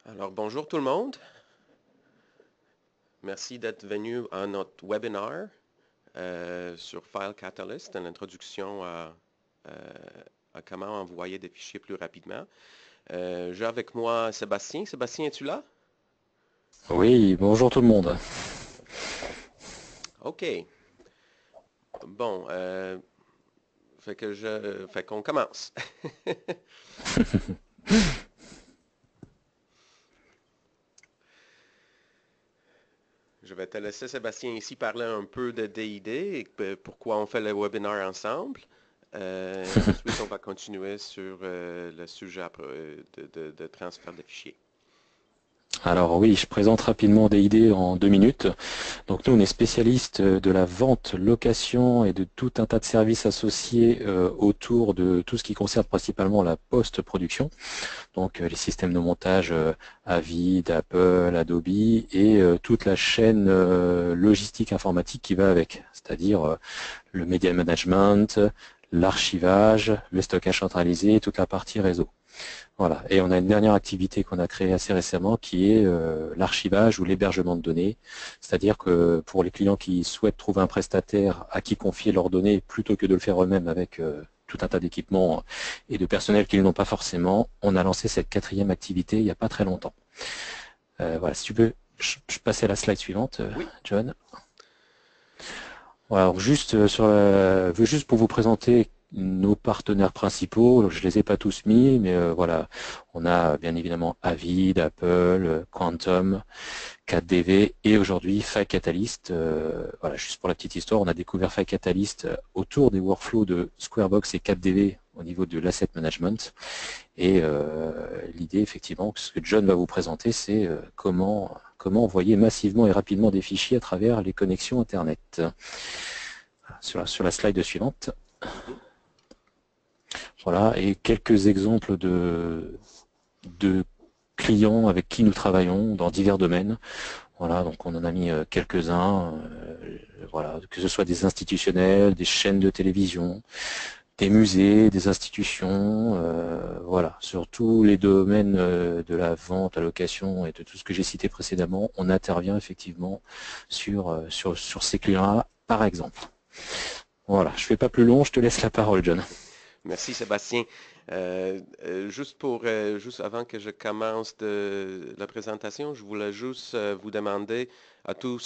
Alors, bonjour tout le monde. Merci d'être venu à notre webinaire sur File Catalyst, une introduction à comment envoyer des fichiers plus rapidement. J'ai avec moi Sébastien. Sébastien, es-tu là? Oui, bonjour tout le monde. OK. Bon, fait qu'on commence. Je vais te laisser, Sébastien, ici parler un peu de DID et pourquoi on fait le webinaire ensemble. Ensuite, on va continuer sur le sujet de transfert de fichiers. Alors oui, je présente rapidement des idées en 2 minutes. Donc nous, on est spécialiste de la vente, location et de tout un tas de services associés autour de tout ce qui concerne principalement la post-production. Donc les systèmes de montage Avid, Apple, Adobe et toute la chaîne logistique informatique qui va avec, c'est-à-dire le media management, l'archivage, le stockage centralisé et toute la partie réseau. Voilà. Et on a une dernière activité qu'on a créée assez récemment qui est l'archivage ou l'hébergement de données. C'est-à-dire que pour les clients qui souhaitent trouver un prestataire à qui confier leurs données plutôt que de le faire eux-mêmes avec tout un tas d'équipements et de personnel qu'ils n'ont pas forcément, on a lancé cette quatrième activité il n'y a pas très longtemps. Voilà, si tu veux, je passais à la slide suivante, Oui. John. Voilà, alors juste juste pour vous présenter nos partenaires principaux, je les ai pas tous mis, mais voilà, on a bien évidemment Avid, Apple, Quantum, 4DV et aujourd'hui File Catalyst. Voilà, juste pour la petite histoire, on a découvert File Catalyst autour des workflows de Squarebox et 4DV au niveau de l'asset management. Et l'idée, effectivement, ce que John va vous présenter, c'est comment envoyer massivement et rapidement des fichiers à travers les connexions Internet. Sur la slide suivante. Mhm. Voilà, et quelques exemples de clients avec qui nous travaillons dans divers domaines. Voilà, donc on en a mis quelques-uns, voilà, que ce soit des institutionnels, des chaînes de télévision, des musées, des institutions, voilà, sur tous les domaines de la vente, la location et de tout ce que j'ai cité précédemment, on intervient effectivement sur ces clients-là, par exemple. Voilà, je ne fais pas plus long, je te laisse la parole, John. Merci Sébastien. Juste avant que je commence la présentation, je voulais juste vous demander à tous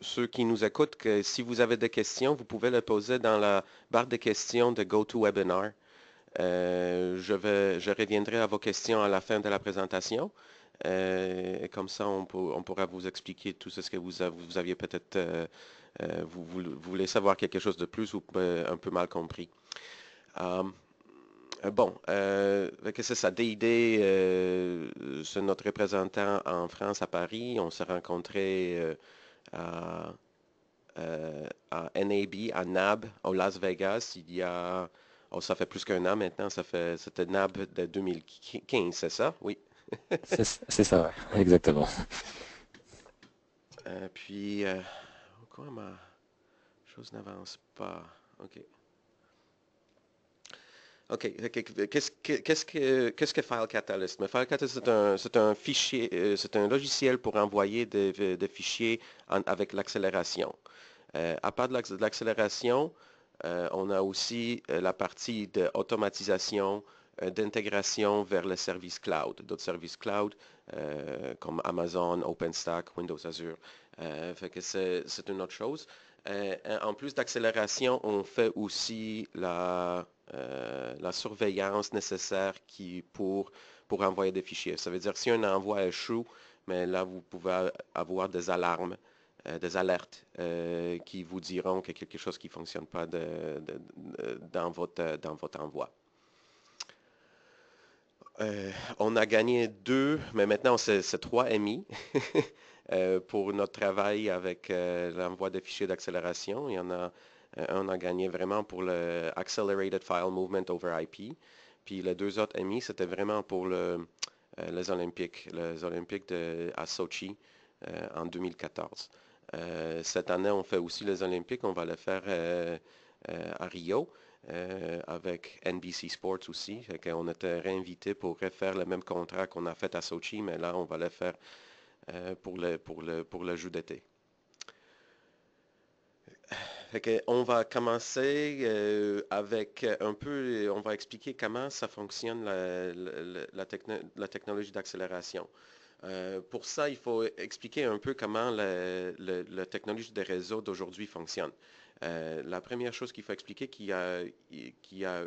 ceux qui nous écoutent que si vous avez des questions, vous pouvez les poser dans la barre de questions de GoToWebinar. Je reviendrai à vos questions à la fin de la présentation. Et comme ça, on pourra vous expliquer tout ce que vous aviez peut-être, vous voulez savoir quelque chose de plus ou un peu mal compris. Euh, fait que c'est ça. DID, c'est notre représentant en France à Paris. On s'est rencontrés à, à NAB, à NAB, au Las Vegas, il y a, oh, ça fait plus qu'un an maintenant. C'était NAB de 2015, c'est ça? Oui. C'est ça, ouais, exactement. Puis, pourquoi ma chose n'avance pas? OK. OK. Qu'est-ce que File Catalyst? Mais File Catalyst, c'est un fichier, c'est un logiciel pour envoyer des fichiers avec l'accélération. À part de l'accélération, on a aussi la partie d'automatisation, d'intégration vers le service cloud, d'autres services cloud comme Amazon, OpenStack, Windows Azure. Fait que c'est une autre chose. En plus d'accélération, on fait aussi la surveillance nécessaire pour envoyer des fichiers. Ça veut dire si un envoi échoue, mais là, vous pouvez avoir des alarmes, des alertes qui vous diront qu'il y a quelque chose qui ne fonctionne pas dans votre envoi. On a gagné deux, mais maintenant c'est trois MI pour notre travail avec l'envoi de fichiers d'accélération. Il y en a un a gagné vraiment pour le Accelerated File Movement over IP. Puis les deux autres MI, c'était vraiment pour les Olympiques à Sochi en 2014. Cette année, on fait aussi les Olympiques. On va le faire à Rio. avec NBC Sports aussi. On était réinvité pour refaire le même contrat qu'on a fait à Sochi, mais là, on va le faire pour le jeu d'été. On va commencer avec un peu, on va expliquer comment ça fonctionne la technologie d'accélération. Pour ça, il faut expliquer un peu comment la technologie des réseaux d'aujourd'hui fonctionne. La première chose qu'il faut expliquer, qu'il y a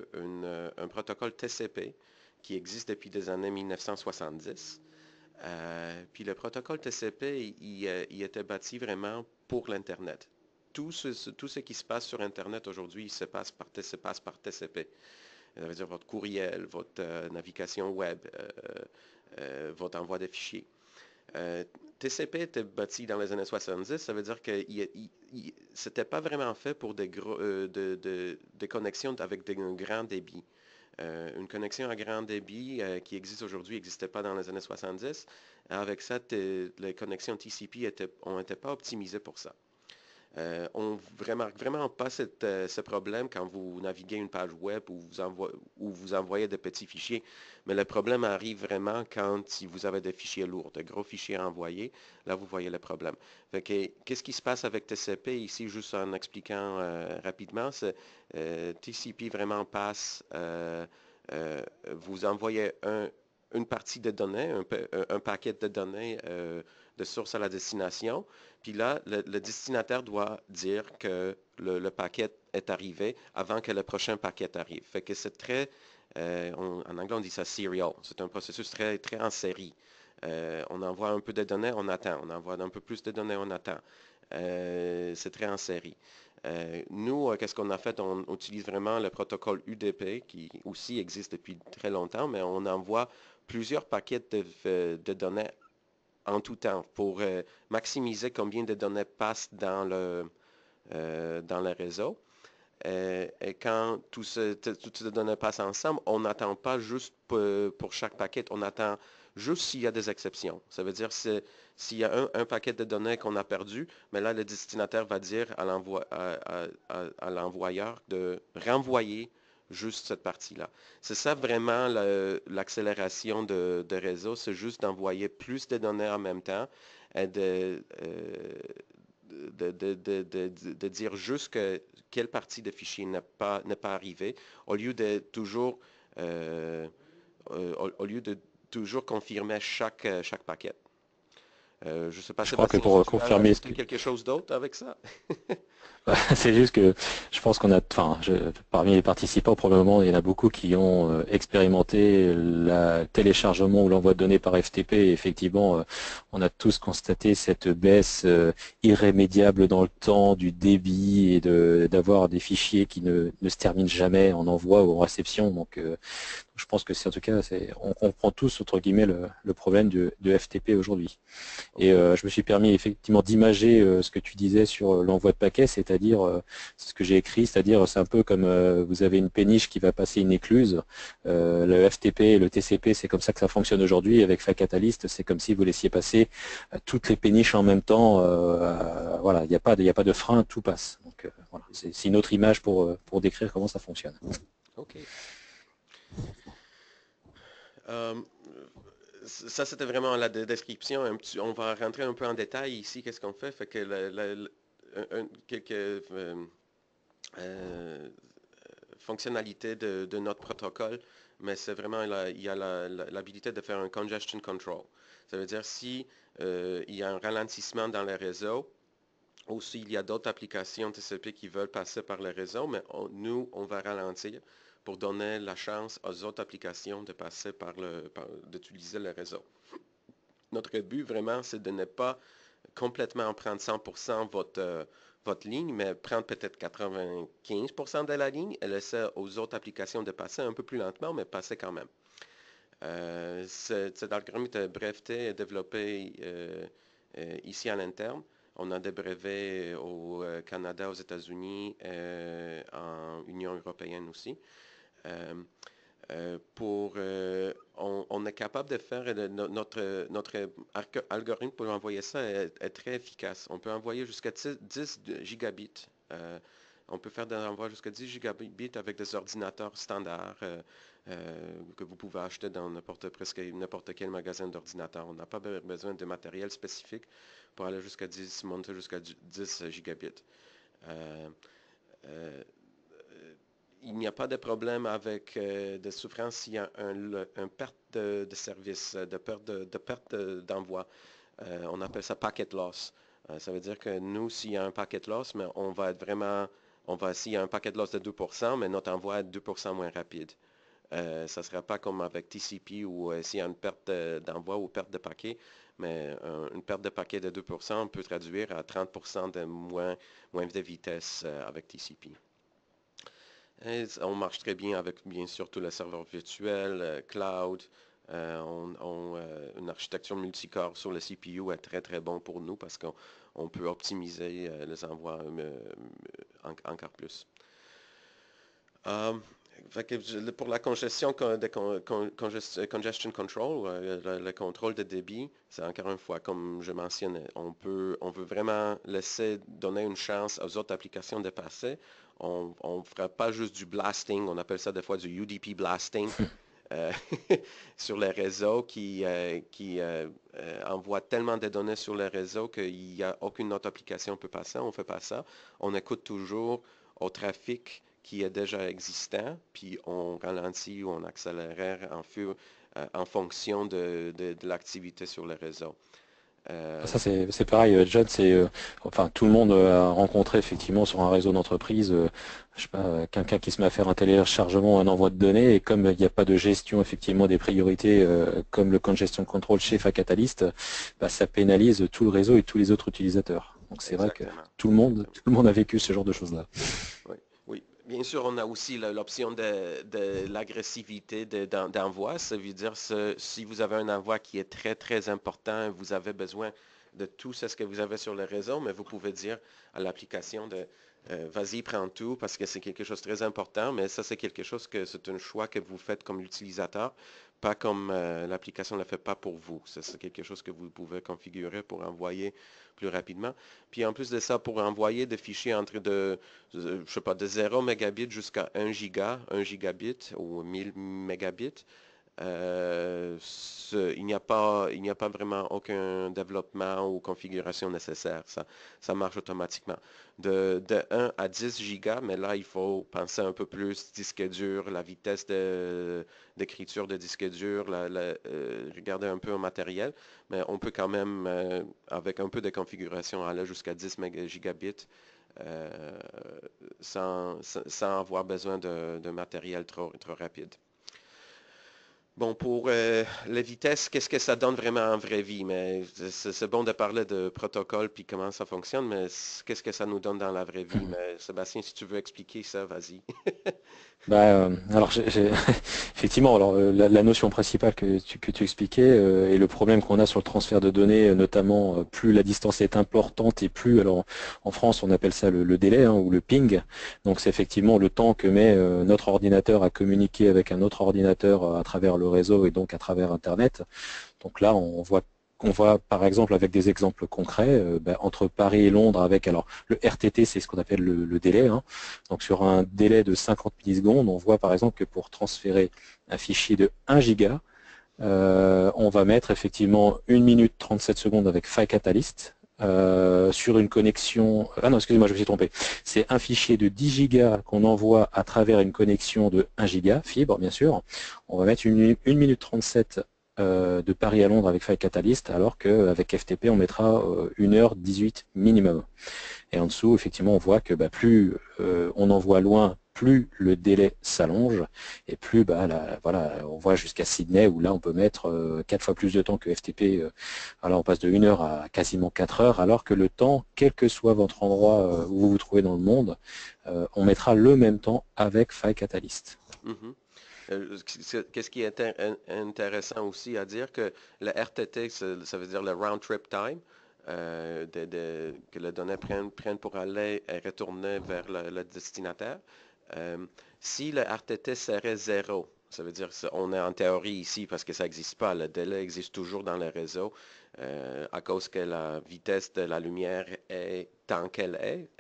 un protocole TCP qui existe depuis les années 1970. Puis le protocole TCP, il était bâti vraiment pour l'Internet. Tout ce qui se passe sur Internet aujourd'hui, se passe par TCP. Ça veut dire votre courriel, votre navigation web, votre envoi de fichiers. TCP était bâti dans les années 70, ça veut dire que c'était pas vraiment fait pour des connexions avec un grand débit. Une connexion à grand débit qui existe aujourd'hui n'existait pas dans les années 70. Avec ça, les connexions TCP n'étaient pas optimisées pour ça. On ne remarque vraiment pas ce problème quand vous naviguez une page web ou vous envoyez des petits fichiers, mais le problème arrive vraiment quand si vous avez des fichiers lourds, de gros fichiers à envoyer, là vous voyez le problème. Qu'est-ce qui se passe avec TCP ici, juste en expliquant rapidement, TCP vraiment passe, vous envoyez une partie de données, un paquet de données de source à la destination. Puis là, le destinataire doit dire que le paquet est arrivé avant que le prochain paquet arrive. Fait que c'est très, en anglais on dit ça serial. C'est un processus très, très en série. On envoie un peu de données, on attend. On envoie un peu plus de données, on attend. C'est très en série. Nous, qu'est-ce qu'on a fait? On utilise vraiment le protocole UDP qui aussi existe depuis très longtemps, mais on envoie plusieurs paquets de données en tout temps pour maximiser combien de données passent dans le réseau. Et quand toutes ces données passent ensemble, on n'attend pas juste pour chaque paquet, on attend juste s'il y a des exceptions. Ça veut dire s'il y a un paquet de données qu'on a perdu, mais là, le destinataire va dire à l'envoyeur de renvoyer juste cette partie-là. C'est ça vraiment l'accélération de réseau, c'est juste d'envoyer plus de données en même temps et de dire juste quelle partie de fichier n'est pas arrivée au lieu de toujours, au lieu de toujours confirmer chaque paquet. Je ne sais pas, Je crois que Sébastien, pour si tu as confirmer ce ajouté que quelque chose d'autre avec ça. c'est juste que je pense qu'on a, enfin, parmi les participants, probablement, il y en a beaucoup qui ont expérimenté le téléchargement ou l'envoi de données par FTP. Et effectivement, on a tous constaté cette baisse irrémédiable dans le temps du débit et d'avoir des fichiers qui ne se terminent jamais en envoi ou en réception. Donc, je pense que c'est en tout cas, on comprend tous entre guillemets le problème de FTP aujourd'hui. Et je me suis permis effectivement d'imager ce que tu disais sur l'envoi de paquets, c'est-à-dire ce que j'ai écrit, c'est-à-dire c'est un peu comme vous avez une péniche qui va passer une écluse. Le FTP et le TCP, c'est comme ça que ça fonctionne aujourd'hui. Avec FAT Catalyst, c'est comme si vous laissiez passer toutes les péniches en même temps. Voilà, il n'y a pas de frein, tout passe. Donc voilà, c'est une autre image pour décrire comment ça fonctionne. OK. Euh, Ça, c'était vraiment la description. On va rentrer un peu en détail ici. Qu'est-ce qu'on fait? Fait que quelques euh, fonctionnalités de notre protocole, mais c'est vraiment, il y a l'habilité de faire un congestion control. Ça veut dire si il y a un ralentissement dans le réseau, ou s'il y a d'autres applications TCP qui veulent passer par le réseau, mais nous, on va ralentir pour donner la chance aux autres applications de passer d'utiliser le réseau. Notre but vraiment, c'est de ne pas complètement prendre 100% votre ligne, mais prendre peut-être 95% de la ligne et laisser aux autres applications de passer un peu plus lentement, mais passer quand même. Cet algorithme de breveté est développé ici à l'interne. On a des brevets au Canada, aux États-Unis, en Union européenne aussi. On est capable de faire notre algorithme pour envoyer ça est très efficace. On peut envoyer jusqu'à 10 gigabits. On peut faire des envois jusqu'à 10 gigabits avec des ordinateurs standards que vous pouvez acheter dans presque n'importe quel magasin d'ordinateurs. On n'a pas besoin de matériel spécifique pour aller jusqu'à 10, monter jusqu'à 10 gigabits. Il n'y a pas de problème avec de souffrance s'il y a un perte de service, de perte d'envoi. On appelle ça packet loss. Ça veut dire que nous, s'il y a un packet loss, mais on va être vraiment, s'il y a un packet loss de 2%, mais notre envoi est 2% moins rapide. Ça ne sera pas comme avec TCP où s'il y a une perte d'envoi ou perte de paquet, mais une perte de paquet de 2%, on peut traduire à 30% de moins de vitesse avec TCP. Et on marche très bien avec, bien sûr, tous les serveurs virtuels, cloud. Une architecture multicore sur le CPU est très, très bon pour nous parce qu'on peut optimiser les envois encore plus. Pour la congestion, congestion control, le contrôle de débit, c'est encore une fois, comme je mentionnais, on veut vraiment laisser donner une chance aux autres applications de passer. On ne fera pas juste du blasting, on appelle ça des fois du UDP blasting sur les réseaux qui envoie tellement de données sur les réseaux qu'il n'y a aucune autre application qui peut passer. On ne fait pas ça. On écoute toujours au trafic qui est déjà existant, puis on ralentit ou on accélère en fonction de l'activité sur le réseau. Ça c'est pareil, John, enfin tout le monde a rencontré effectivement sur un réseau d'entreprise, je sais pas, quelqu'un qui se met à faire un téléchargement, un envoi de données, et comme il n'y a pas de gestion effectivement des priorités comme le congestion control chez Facatalyst, bah, ça pénalise tout le réseau et tous les autres utilisateurs. Donc c'est vrai que tout le monde a vécu ce genre de choses-là. Oui, oui. Bien sûr, on a aussi l'option de l'agressivité d'envoi. Ça veut dire si vous avez un envoi qui est très, très important, vous avez besoin de tout ce que vous avez sur le réseau, mais vous pouvez dire à l'application de vas-y, prends tout parce que c'est quelque chose de très important, mais ça, c'est quelque chose c'est un choix que vous faites comme utilisateur, pas comme l'application ne le fait pas pour vous. C'est quelque chose que vous pouvez configurer pour envoyer plus rapidement. Puis en plus de ça, pour envoyer des fichiers je sais pas, de 0 mégabit jusqu'à 1 giga, 1 gigabit ou 1000 mégabits, il n'y a pas vraiment aucun développement ou configuration nécessaire. Ça marche automatiquement. De 1 à 10 gigas, mais là, il faut penser un peu plus disque dur, la vitesse d'écriture de disque dur, regarder un peu au matériel, mais on peut quand même, avec un peu de configuration, aller jusqu'à 10 gigabits sans avoir besoin de matériel trop rapide. Bon, pour la vitesse, qu'est-ce que ça donne vraiment en vraie vie? Mais c'est bon de parler de protocole puis comment ça fonctionne, mais qu'est-ce que ça nous donne dans la vraie vie? Mais Sébastien, si tu veux expliquer ça, vas-y. Alors effectivement, alors la notion principale que tu expliquais et le problème qu'on a sur le transfert de données, notamment plus la distance est importante et plus, alors en France on appelle ça le délai hein, ou le ping. Donc c'est effectivement le temps que met notre ordinateur à communiquer avec un autre ordinateur à travers le réseau et donc à travers Internet. Donc là on voit par exemple avec des exemples concrets, entre Paris et Londres avec, alors le RTT c'est ce qu'on appelle le délai, hein. Donc sur un délai de 50 millisecondes, on voit par exemple que pour transférer un fichier de 1 giga, on va mettre effectivement 1 minute 37 secondes avec Facatalyst sur une connexion. Ah non, excusez-moi, je me suis trompé. C'est un fichier de 10 gigas qu'on envoie à travers une connexion de 1 giga, fibre bien sûr. On va mettre 1 minute 37 de Paris à Londres avec Facatalyst, alors qu'avec FTP, on mettra 1h18 minimum. Et en dessous, effectivement, on voit que plus on envoie loin, plus le délai s'allonge, et plus voilà, on voit jusqu'à Sydney, où là on peut mettre 4 fois plus de temps que FTP. Alors on passe de 1 heure à quasiment 4 heures, alors que le temps, quel que soit votre endroit où vous vous trouvez dans le monde, on mettra le même temps avec Facatalyst. Mhm. Qu'est-ce qui est intéressant aussi à dire que le RTT, ça veut dire le round trip time, que les données prennent pour aller et retourner vers le destinataire. Si le RTT serait 0, Ça veut dire qu'on est en théorie ici parce que ça n'existe pas. Le délai existe toujours dans le réseau à cause que la vitesse de la lumière est tant qu'elle est.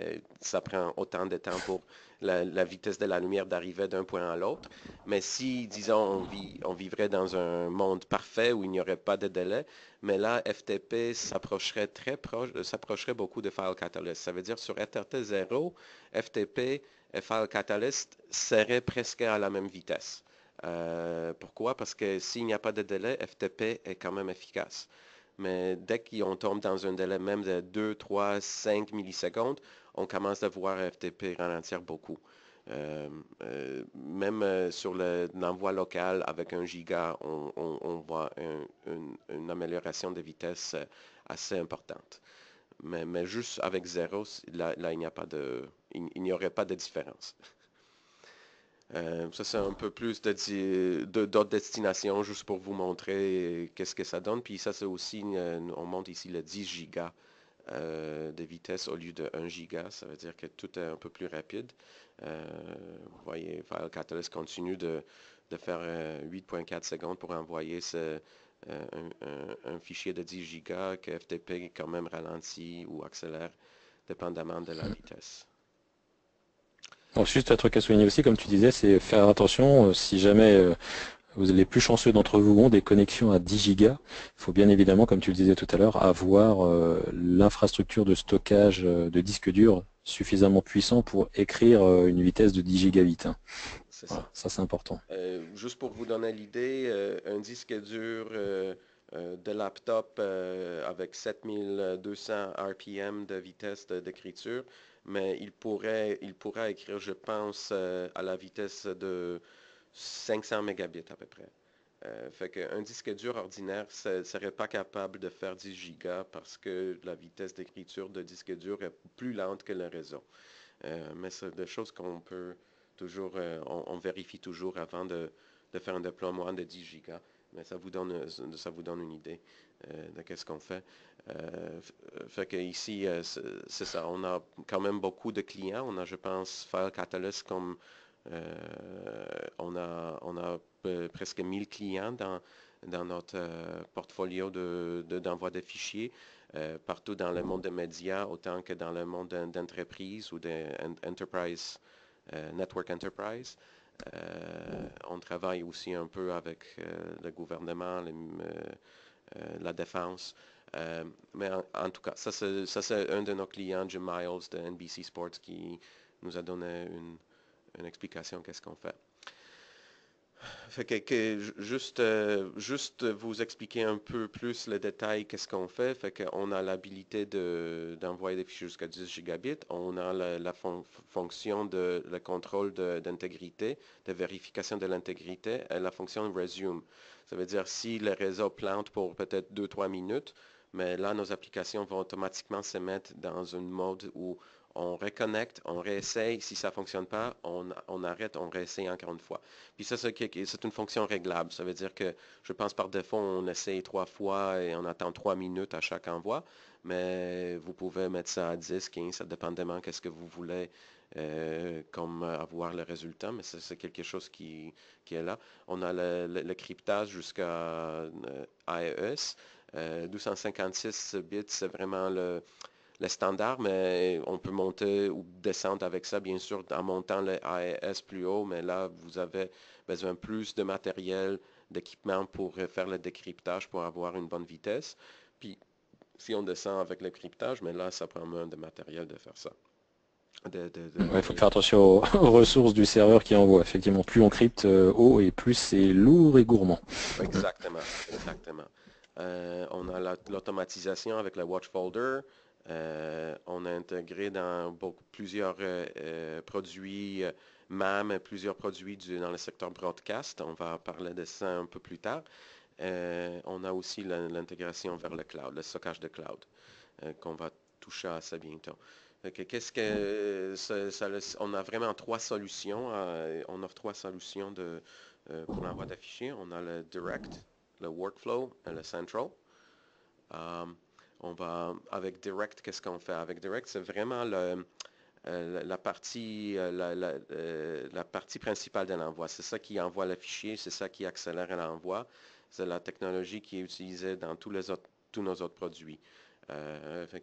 Ça prend autant de temps pour la vitesse de la lumière d'arriver d'un point à l'autre. Mais si, disons, on vivrait dans un monde parfait où il n'y aurait pas de délai, mais là, FTP s'approcherait très proche, s'approcherait beaucoup de File Catalyst. Ça veut dire sur RTT 0, FTP et File Catalyst seraient presque à la même vitesse. Pourquoi? Parce que s'il n'y a pas de délai, FTP est quand même efficace. Mais dès qu'on tombe dans un délai même de 2, 3, 5 millisecondes, on commence à voir FTP ralentir beaucoup. Même sur l'envoi local avec 1 giga, on voit une amélioration de vitesse assez importante. Mais juste avec 0, là, il n'y aurait pas de différence. Ça, c'est un peu plus d'autres destinations, juste pour vous montrer qu'est-ce que ça donne. Puis ça, c'est aussi, on monte ici le 10 gigas de vitesse au lieu de 1 giga. Ça veut dire que tout est un peu plus rapide. Vous voyez, File Catalyst continue de faire 8,4 secondes pour envoyer un fichier de 10 gigas que FTP quand même ralentit ou accélère, dépendamment de la vitesse. Donc juste un truc à souligner aussi, comme tu disais, c'est faire attention si jamais vous les plus chanceux d'entre vous ont des connexions à 10 gigas. Il faut bien évidemment, comme tu le disais tout à l'heure, avoir l'infrastructure de stockage de disque dur suffisamment puissant pour écrire une vitesse de 10 gigabits. Hein. C'est ça. Voilà, ça c'est important. Juste pour vous donner l'idée, un disque dur de laptop avec 7200 RPM de vitesse d'écriture, mais il pourra écrire, je pense, à la vitesse de 500 mégabits à peu près. Fait qu'un disque dur ordinaire ne serait pas capable de faire 10 gigas parce que la vitesse d'écriture de disque dur est plus lente que le réseau. Mais c'est des choses qu'on peut toujours, on vérifie toujours avant de faire un déploiement de 10 gigas. Mais ça vous donne une idée de qu'est-ce qu'on fait. Fait que ici, c'est ça. On a quand même beaucoup de clients. On a, je pense, File Catalyst comme on a presque 1000 clients dans notre portfolio d'envoi de fichiers. Partout dans le monde des médias, autant que dans le monde d'entreprise ou d'enterprise, network enterprise. On travaille aussi un peu avec le gouvernement, la défense. Mais en tout cas, ça c'est un de nos clients, Jim Miles de NBC Sports, qui nous a donné une explication qu'est-ce qu'on fait. Fait juste vous expliquer un peu plus le détail, qu'est-ce qu'on fait. Fait qu'on a l'habilité d'envoyer des fichiers jusqu'à 10 gigabits. On a la fonction de le contrôle d'intégrité, de vérification de l'intégrité, et la fonction resume. Ça veut dire si le réseau plante pour peut-être 2-3 minutes, mais là, nos applications vont automatiquement se mettre dans un mode où on reconnecte, on réessaye. Si ça ne fonctionne pas, on arrête, on réessaye encore une fois. Puis ça, c'est une fonction réglable. Ça veut dire que, je pense par défaut, on essaye 3 fois et on attend 3 minutes à chaque envoi. Mais vous pouvez mettre ça à 10, 15, ça dépendamment qu'est-ce que vous voulez comme avoir le résultat. Mais c'est quelque chose qui est là. On a le cryptage jusqu'à AES. 256 bits, c'est vraiment le standard, mais on peut monter ou descendre avec ça, bien sûr, en montant le AES plus haut, mais là, vous avez besoin plus de matériel, d'équipement pour faire le décryptage, pour avoir une bonne vitesse. Puis, si on descend avec le cryptage, mais là, ça prend moins de matériel de faire ça. Il faut faire attention aux ressources du serveur qui envoie. Effectivement, plus on crypte haut et plus c'est lourd et gourmand. Exactement, exactement. On a l'automatisation avec le Watch Folder. On a intégré dans plusieurs produits MAM, plusieurs produits dans le secteur broadcast. On va parler de ça un peu plus tard. On a aussi l'intégration vers le cloud, le stockage de cloud, qu'on va toucher à ça bientôt. Qu'est-ce que on a vraiment 3 solutions. On offre 3 solutions pour l'envoi de fichiers. On a le Direct, le Workflow et le Central. On va avec Direct, qu'est-ce qu'on fait? Avec Direct, c'est vraiment la partie principale de l'envoi. C'est ça qui envoie le fichier, c'est ça qui accélère l'envoi. C'est la technologie qui est utilisée dans tous nos autres produits.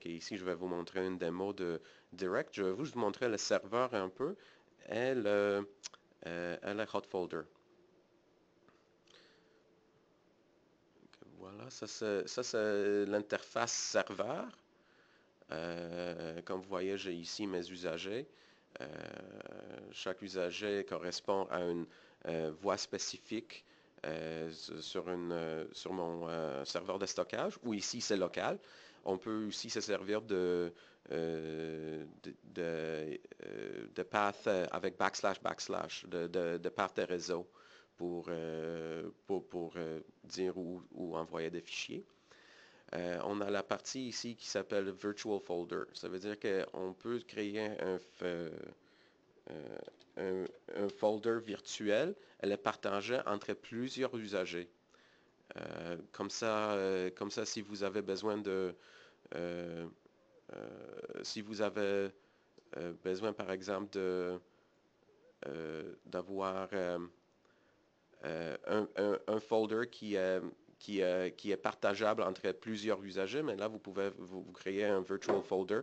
Ici, je vais vous montrer une démo de Direct. Je vais vous montrer le serveur un peu et le hot folder. Voilà, ça c'est l'interface serveur. Comme vous voyez, j'ai ici mes usagers. Chaque usager correspond à une voie spécifique sur mon serveur de stockage, ou ici c'est local. On peut aussi se servir de path avec backslash, de path de réseau pour dire où envoyer des fichiers. On a la partie ici qui s'appelle Virtual Folder. Ça veut dire qu'on peut créer un folder virtuel. Elle est partagée entre plusieurs usagers. Comme ça, si vous avez besoin si vous avez besoin, par exemple, d'avoir un folder qui est partageable entre plusieurs usagers, mais là, vous pouvez vous créer un virtual folder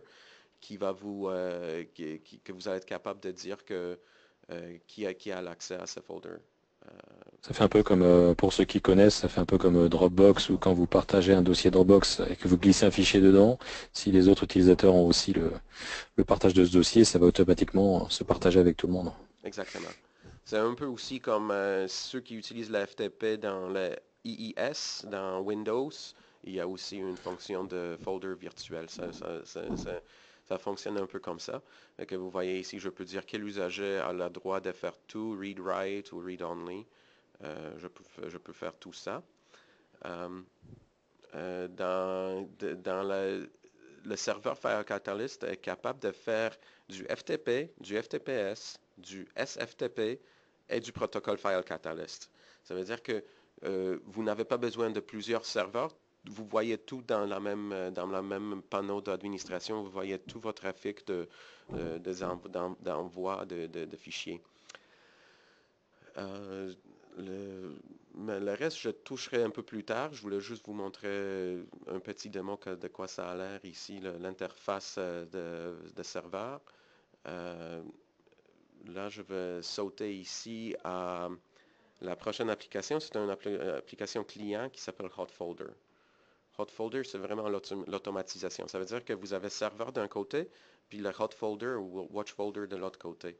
qui va que vous allez être capable de dire qui a l'accès à ce folder. Ça fait un peu comme, pour ceux qui connaissent, ça fait un peu comme Dropbox, ou quand vous partagez un dossier Dropbox et que vous glissez un fichier dedans, si les autres utilisateurs ont aussi le partage de ce dossier, ça va automatiquement se partager avec tout le monde. Exactement. C'est un peu aussi comme ceux qui utilisent la FTP dans le IIS, dans Windows. Il y a aussi une fonction de folder virtuel. Ça fonctionne un peu comme ça. Et que vous voyez ici, je peux dire quel usager a le droit de faire tout, read write ou read only. Je peux faire tout ça. Dans le serveur File Catalyst est capable de faire du FTP, du FTPS, du SFTP et du protocole File Catalyst. Ça veut dire que vous n'avez pas besoin de plusieurs serveurs. Vous voyez tout dans le même panneau d'administration. Vous voyez tout votre trafic d'envoi de fichiers. Mais le reste, je toucherai un peu plus tard. Je voulais juste vous montrer un petit démo de quoi ça a l'air ici, l'interface de serveur. Là, je vais sauter ici à la prochaine application. C'est une application client qui s'appelle Hot Folder. Hot Folder, c'est vraiment l'automatisation. Ça veut dire que vous avez serveur d'un côté, puis le Hot Folder ou Watch Folder de l'autre côté.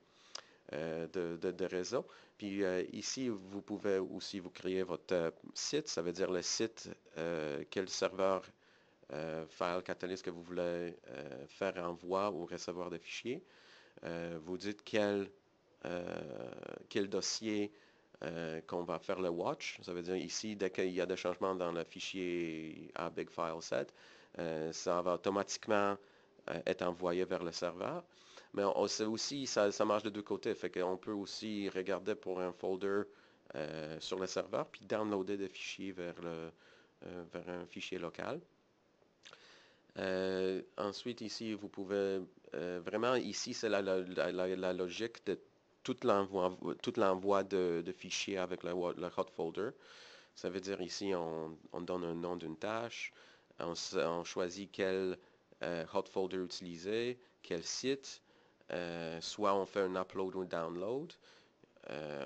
De réseau. Puis ici, vous pouvez aussi vous créer votre site. Ça veut dire le site, quel serveur File Catalyst que vous voulez faire envoi ou recevoir des fichiers. Vous dites quel dossier qu'on va faire le watch. Ça veut dire ici, dès qu'il y a des changements dans le fichier à Big File Set, ça va automatiquement être envoyé vers le serveur. Mais on sait aussi, ça marche de deux côtés. Fait qu'on peut aussi regarder pour un folder sur le serveur, puis downloader des fichiers vers un fichier local. Ensuite, ici, vous pouvez vraiment, ici, c'est la logique de tout l'envoi de fichiers avec le hot folder. Ça veut dire ici, on donne un nom d'une tâche, on choisit quel hot folder utiliser, quel site, soit on fait un upload ou un download.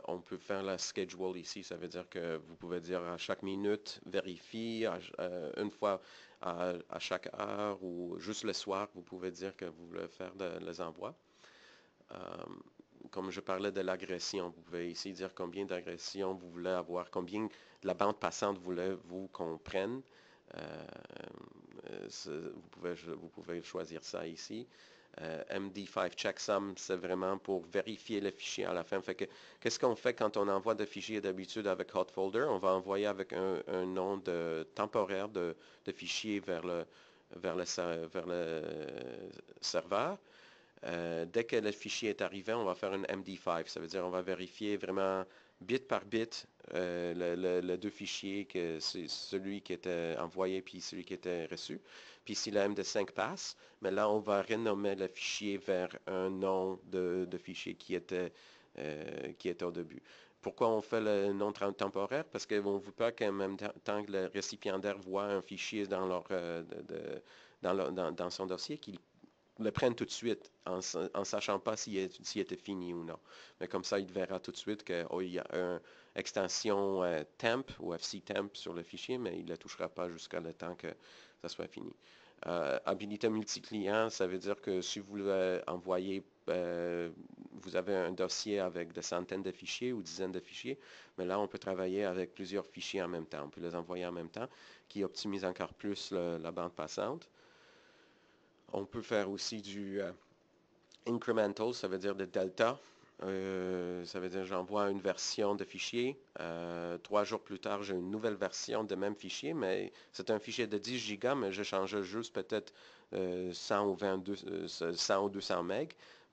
On peut faire la schedule ici, ça veut dire que vous pouvez dire à chaque minute, vérifie, une fois à chaque heure ou juste le soir, vous pouvez dire que vous voulez faire les envois. Comme je parlais de l'agression, vous pouvez ici dire combien d'agressions vous voulez avoir, combien de la bande passante voulez-vous qu'on prenne. Vous pouvez choisir ça ici. MD5 checksum, c'est vraiment pour vérifier le fichier à la fin. Qu'est-ce qu'on fait quand on envoie des fichiers d'habitude avec Hot Folder? On va envoyer avec un nom temporaire de fichier vers le serveur. Dès que le fichier est arrivé, on va faire un MD5. Ça veut dire on va vérifier vraiment bit par bit les deux fichiers, que c'est celui qui était envoyé puis celui qui était reçu. Puis si la MD5 passe, mais là, on va renommer le fichier vers un nom de fichier qui était au début. Pourquoi on fait le nom temporaire? Parce qu'on ne veut pas qu'en même temps que le récipiendaire voit un fichier dans son dossier, qu'il le prenne tout de suite en sachant pas s'il était fini ou non. Mais comme ça, il verra tout de suite qu'il y a une extension temp ou FC temp sur le fichier, mais il ne le touchera pas jusqu'à le temps que ça soit fini. Habilité multi-client, ça veut dire que si vous envoyez, vous avez un dossier avec des centaines de fichiers ou dizaines de fichiers, mais là, on peut travailler avec plusieurs fichiers en même temps. On peut les envoyer en même temps, qui optimise encore plus la bande passante. On peut faire aussi du incremental, ça veut dire de delta. Ça veut dire j'envoie une version de fichier. 3 jours plus tard, j'ai une nouvelle version de même fichier, mais c'est un fichier de 10 gigas, mais je change juste peut-être 100 ou 200 MB.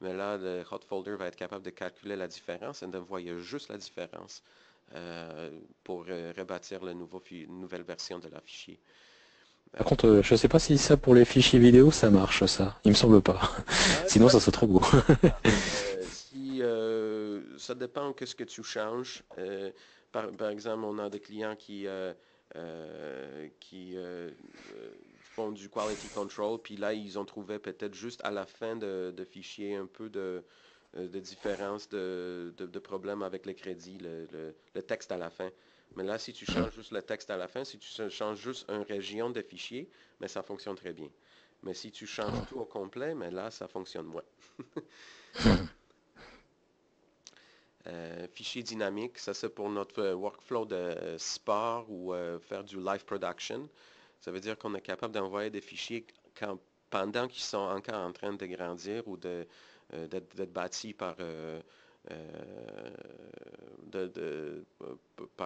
Mais là, le hot folder va être capable de calculer la différence et d'envoyer juste la différence pour rebâtir la nouvelle version de la fichier. Par contre, je sais pas si ça pour les fichiers vidéo ça marche ça. Il me semble pas. Sinon Ça ça serait trop beau. ça dépend de ce que tu changes. Par exemple, on a des clients qui font du quality control, puis là, ils ont trouvé peut-être juste à la fin de fichier un peu de différence de problème avec le crédit, le texte à la fin. Mais là, si tu changes juste le texte à la fin, si tu changes juste une région de fichier, mais ça fonctionne très bien. Mais si tu changes tout au complet, mais là, ça fonctionne moins. Fichier dynamique, ça c'est pour notre workflow de sport ou faire du live production. Ça veut dire qu'on est capable d'envoyer des fichiers pendant qu'ils sont encore en train de grandir ou d'être bâtis par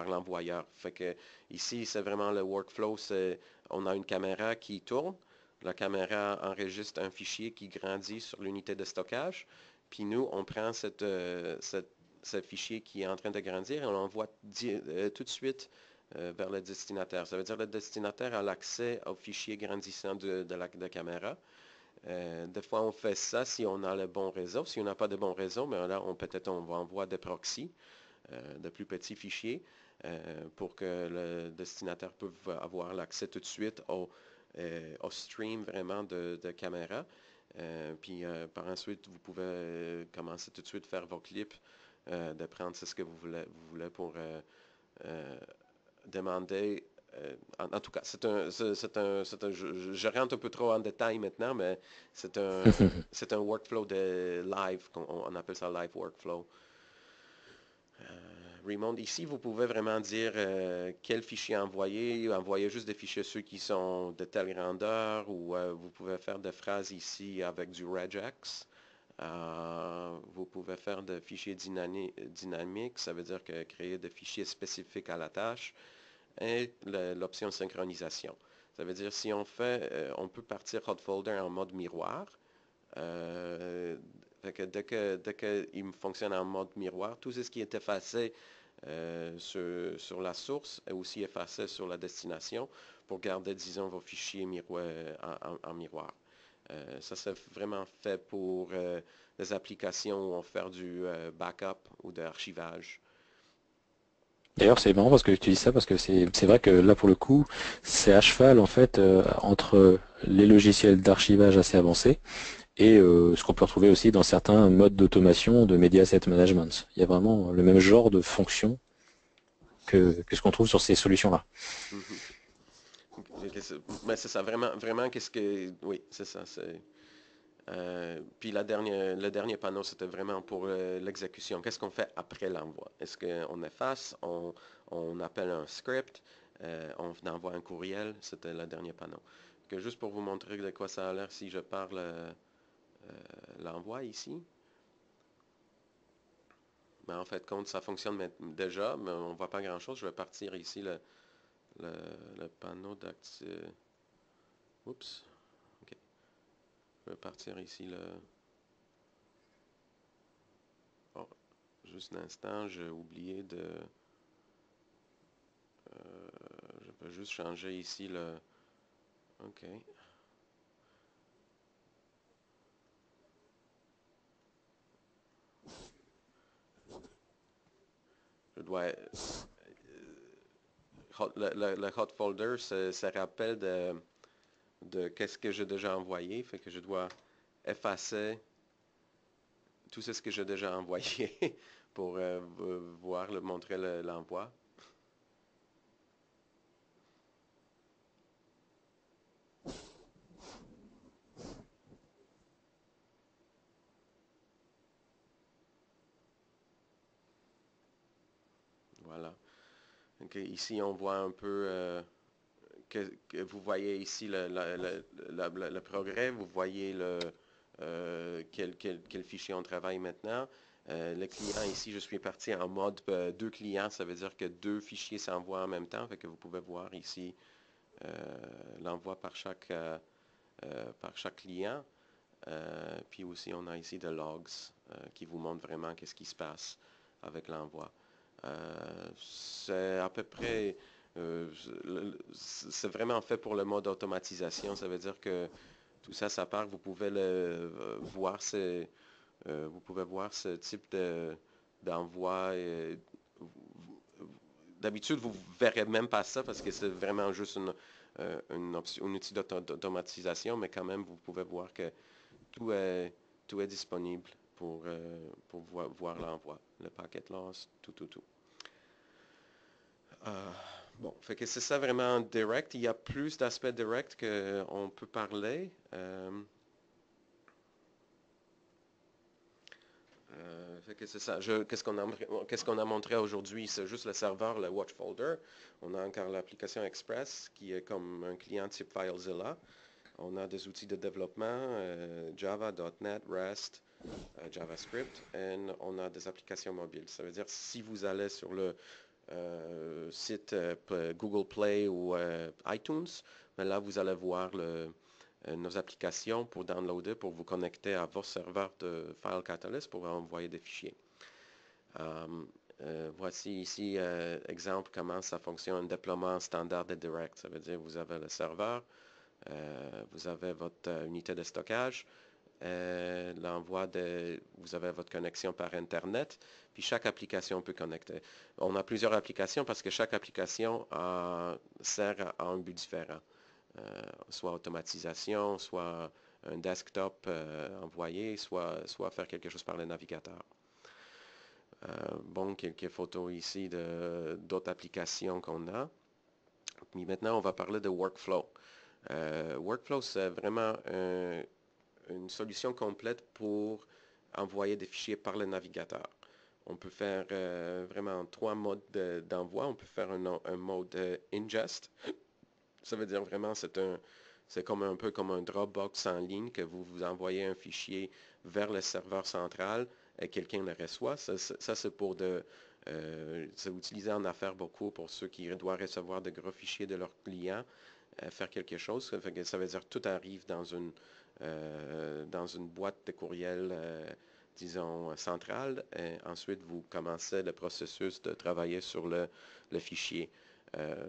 l'envoyeur. Fait que ici, c'est vraiment le workflow, on a une caméra qui tourne, la caméra enregistre un fichier qui grandit sur l'unité de stockage, puis nous, on prend ce fichier qui est en train de grandir et on l'envoie tout de suite vers le destinataire. Ça veut dire que le destinataire a l'accès au fichier grandissant de la caméra. Des fois, on fait ça si on a le bon réseau. Si on n'a pas de bon réseau, mais là, peut-être on va envoyer des proxys, de plus petits fichiers, pour que le destinataire puisse avoir l'accès tout de suite au stream vraiment de caméra. Puis par ensuite, vous pouvez commencer tout de suite à faire vos clips, de prendre ce que vous voulez pour demander. En tout cas, je rentre un peu trop en détail maintenant, mais c'est un workflow de live, on appelle ça live workflow. Remote, ici, vous pouvez vraiment dire quel fichier envoyer juste des fichiers ceux qui sont de telle grandeur, ou vous pouvez faire des phrases ici avec du regex. Vous pouvez faire des fichiers dynamiques, ça veut dire créer des fichiers spécifiques à la tâche, et l'option synchronisation. Ça veut dire si on peut partir hot folder en mode miroir. Fait que dès qu'il fonctionne en mode miroir, tout ce qui est effacé sur la source est aussi effacé sur la destination pour garder, disons, vos fichiers en miroir. Ça, c'est vraiment fait pour des applications où on fait du backup ou de archivage. D'ailleurs, c'est marrant parce que tu dis ça parce que c'est vrai que là pour le coup, c'est à cheval en fait entre les logiciels d'archivage assez avancés et ce qu'on peut retrouver aussi dans certains modes d'automation de media asset management. Il y a vraiment le même genre de fonction que ce qu'on trouve sur ces solutions-là. Mhm. Mais c'est ça, vraiment, vraiment, oui, c'est ça. Puis le dernier panneau, c'était vraiment pour l'exécution. Qu'est-ce qu'on fait après l'envoi? Est-ce qu'on efface, on appelle un script, on envoie un courriel? C'était le dernier panneau. Juste pour vous montrer de quoi ça a l'air si je parle l'envoi ici. Mais en fait, compte, ça fonctionne déjà, mais on ne voit pas grand-chose. Je vais partir ici le panneau d'actif. Oups. OK. Je vais partir ici Oh, juste un instant, j'ai oublié de je peux juste changer ici le... OK. Je dois... le hot folder ça rappelle de qu'est-ce que j'ai déjà envoyé. Fait que je dois effacer tout ce que j'ai déjà envoyé pour voir, montrer l'envoi. Voilà. Ok, ici, on voit un peu que vous voyez ici le progrès, vous voyez quel fichier on travaille maintenant. Le client ici, je suis parti en mode deux clients, ça veut dire que deux fichiers s'envoient en même temps, fait que vous pouvez voir ici l'envoi par chaque client. Puis aussi, on a ici des logs qui vous montrent vraiment qu'est-ce qui se passe avec l'envoi. C'est à peu près, c'est vraiment fait pour le mode automatisation. Ça veut dire que tout ça, ça part. Vous pouvez vous pouvez voir ce type d'envoi. D'habitude, vous ne verrez même pas ça parce que c'est vraiment juste un outil d'automatisation, mais quand même, vous pouvez voir que tout est, tout est disponible pour voir l'envoi, le packet loss, tout. Euh, bon, fait que c'est ça vraiment direct. Il y a plus d'aspects direct qu'on peut parler. Fait que c'est ça. Qu'est-ce qu'on a montré aujourd'hui? C'est juste le serveur, le watch folder. On a encore l'application Express qui est comme un client type FileZilla. On a des outils de développement, Java, .NET, REST, JavaScript, et on a des applications mobiles. Ça veut dire si vous allez sur le site Google Play ou iTunes, ben là vous allez voir nos applications pour downloader, pour vous connecter à vos serveurs de File Catalyst pour envoyer des fichiers. Voici ici, exemple, comment ça fonctionne, un déploiement standard et direct. Ça veut dire que vous avez le serveur, vous avez votre unité de stockage, vous avez votre connexion par Internet, puis chaque application peut connecter. On a plusieurs applications parce que chaque application sert à un but différent. Soit automatisation, soit un desktop envoyé, soit faire quelque chose par le navigateur. Bon, quelques photos ici d'autres applications qu'on a. Puis maintenant, on va parler de Workflow. Workflow, c'est vraiment une solution complète pour envoyer des fichiers par le navigateur. On peut faire vraiment trois modes d'envoi. On peut faire un mode ingest. Ça veut dire vraiment c'est comme un peu comme un Dropbox en ligne que vous envoyez un fichier vers le serveur central et quelqu'un le reçoit. Ça c'est pour c'est utilisé en affaires beaucoup pour ceux qui doivent recevoir de gros fichiers de leurs clients, faire quelque chose. Ça veut dire que tout arrive dans une boîte de courriel, disons, centrale. Et ensuite, vous commencez le processus de travailler sur le fichier.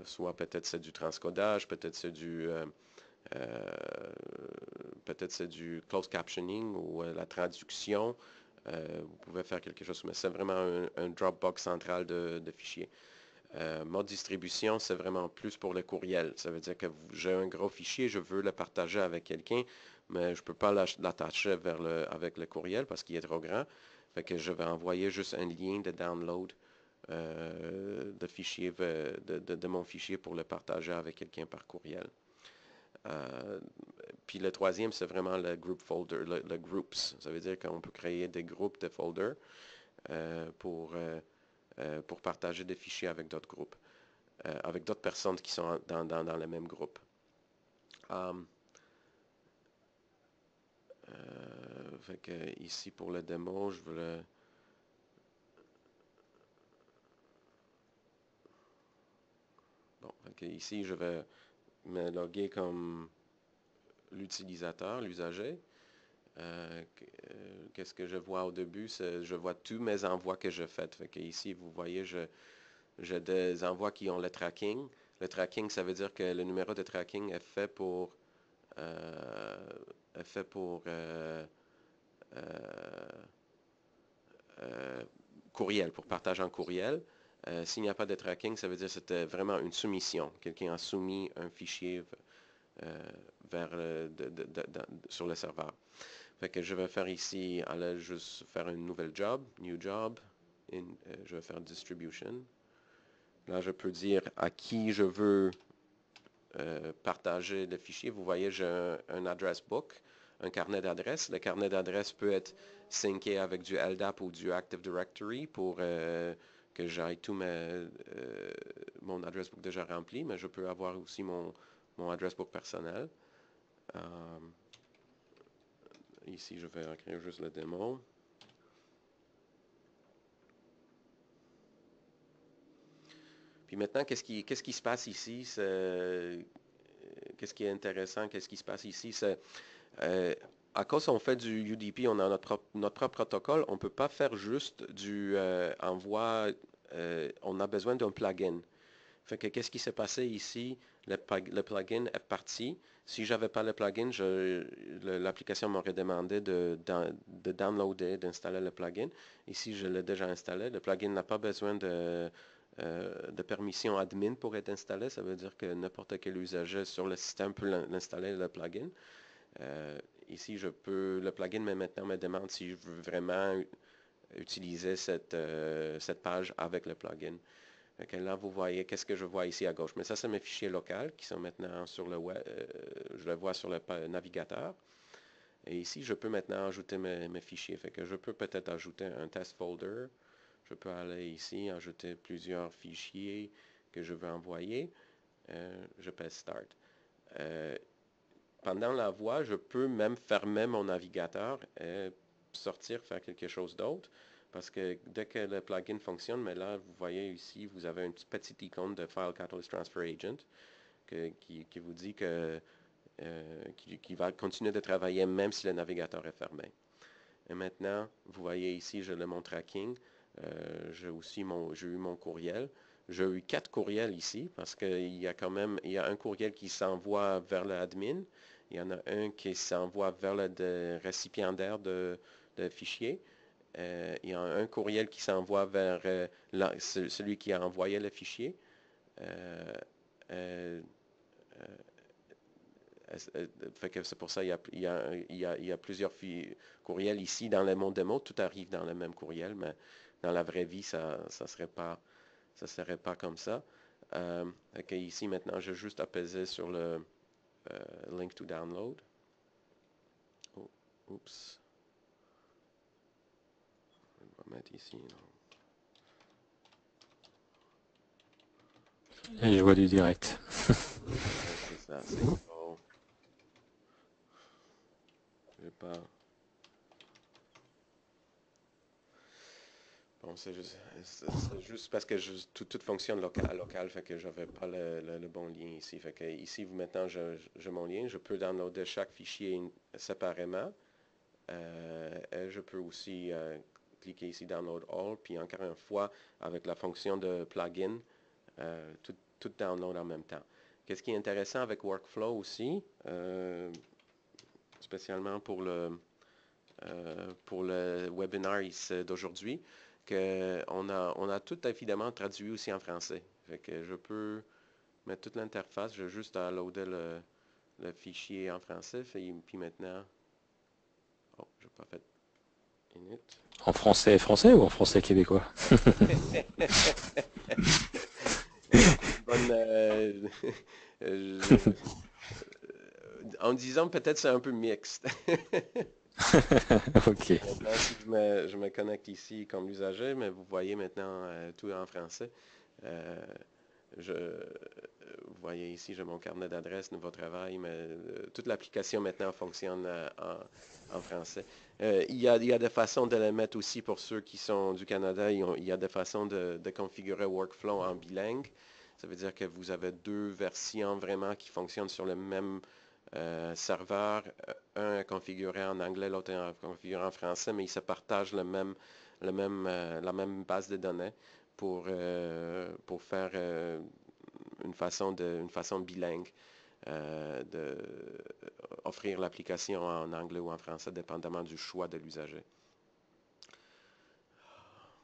Soit peut-être c'est du transcodage, peut-être c'est du closed captioning ou la traduction. Vous pouvez faire quelque chose, mais c'est vraiment un Dropbox central de fichiers. Mode distribution, c'est vraiment plus pour le courriel. Ça veut dire que j'ai un gros fichier, je veux le partager avec quelqu'un, mais je ne peux pas l'attacher avec le courriel parce qu'il est trop grand. Fait que je vais envoyer juste un lien de download de mon fichier pour le partager avec quelqu'un par courriel. Puis le troisième, c'est vraiment le group folder, le groups. Ça veut dire qu'on peut créer des groupes de folders pour partager des fichiers avec d'autres groupes, avec d'autres personnes qui sont dans le même groupe. Fait que ici pour le démo, je veux Bon, fait que ici je vais me loguer comme l'utilisateur, l'usager. Qu'est-ce que je vois au début? Je vois tous mes envois que je fais. Fait que ici, vous voyez, J'ai des envois qui ont le tracking. Le tracking, ça veut dire que le numéro de tracking est fait pour, euh, est fait pour euh, euh, courriel, pour partager en courriel. S'il n'y a pas de tracking, ça veut dire que c'était vraiment une soumission. Quelqu'un a soumis un fichier vers, sur le serveur. Fait que je vais faire ici, aller juste faire une nouvelle job, new job, je vais faire distribution. Là, je peux dire à qui je veux partager le fichier. Vous voyez, j'ai un address book, un carnet d'adresses. Le carnet d'adresses peut être synké avec du LDAP ou du Active Directory pour que j'aille tout mon address book déjà rempli, mais je peux avoir aussi mon address book personnel. Ici, je vais écrire juste le démon. Puis maintenant, qu'est-ce qui se passe ici? Qu'est-ce qui est intéressant? Qu'est-ce qui se passe ici? C'est, à cause on fait du UDP, on a notre propre protocole, on ne peut pas faire juste du envoi, on a besoin d'un plugin. Fait que qu'est-ce qui s'est passé ici? Le plugin est parti. Si j'avais pas le plugin, l'application m'aurait demandé de downloader, d'installer le plugin. Ici, je l'ai déjà installé. Le plugin n'a pas besoin de permission admin pour être installé. Ça veut dire que n'importe quel usager sur le système peut l'installer, le plugin. Ici, le plugin maintenant me demande si je veux vraiment utiliser cette page avec le plugin. Okay, là, vous voyez, qu'est-ce que je vois ici à gauche? Mais ça, c'est mes fichiers locaux qui sont maintenant sur le web. Je le vois sur le navigateur. Et ici, je peux maintenant ajouter mes fichiers. Fait que je peux peut-être ajouter un test folder. Je peux aller ici, ajouter plusieurs fichiers que je veux envoyer. Je pèse Start. Pendant la voix, je peux même fermer mon navigateur et sortir, faire quelque chose d'autre. Parce que dès que le plugin fonctionne, mais là, vous voyez ici, vous avez une petite icône de File Catalyst Transfer Agent qui vous dit qu'il va continuer de travailler même si le navigateur est fermé. Et maintenant, vous voyez ici, j'ai mon tracking. J'ai eu mon courriel. J'ai eu 4 courriels ici parce qu'il y a quand même, il y a un courriel qui s'envoie vers l'admin. Il y en a un qui s'envoie vers le récipiendaire de fichiers. Il y a un courriel qui s'envoie vers celui qui a envoyé le fichier. Fait que c'est pour ça qu'il y a plusieurs courriels ici dans le monde démo. Tout arrive dans le même courriel, mais dans la vraie vie, ça serait pas comme ça. Okay, ici, maintenant, j'ai juste apaiser sur le link to download. Oh, oups. On va mettre ici. Et je vois du direct. C'est ça, c'est bon. Je vais pas. Bon, c'est juste parce que tout fonctionne local, fait que j'avais pas le bon lien ici. Fait que ici, maintenant, j'ai mon lien. Je peux downloader chaque fichier séparément. Et je peux aussi cliquer ici Download All, puis encore une fois, avec la fonction de plugin, tout download en même temps. Qu'est-ce qui est intéressant avec Workflow aussi, spécialement pour le webinar d'aujourd'hui, qu'on a tout évidemment traduit aussi en français. Fait que je peux mettre toute l'interface, j'ai juste à loader le fichier en français, puis maintenant, oh, je n'ai pas fait init. En français français ou en français québécois? En disant peut-être c'est un peu mixte. Ok. Maintenant, si je me connecte ici comme usager, mais vous voyez maintenant tout en français. Vous voyez ici, j'ai mon carnet d'adresse, nouveau travail, mais toute l'application maintenant fonctionne en français. Il y a des façons de le mettre aussi pour ceux qui sont du Canada. Il y a des façons de configurer Workflow en bilingue. Ça veut dire que vous avez deux versions vraiment qui fonctionnent sur le même serveur. Un est configuré en anglais, l'autre est configuré en français, mais ils se partagent la même base de données pour faire une façon bilingue de offrir l'application en anglais ou en français, dépendamment du choix de l'usager.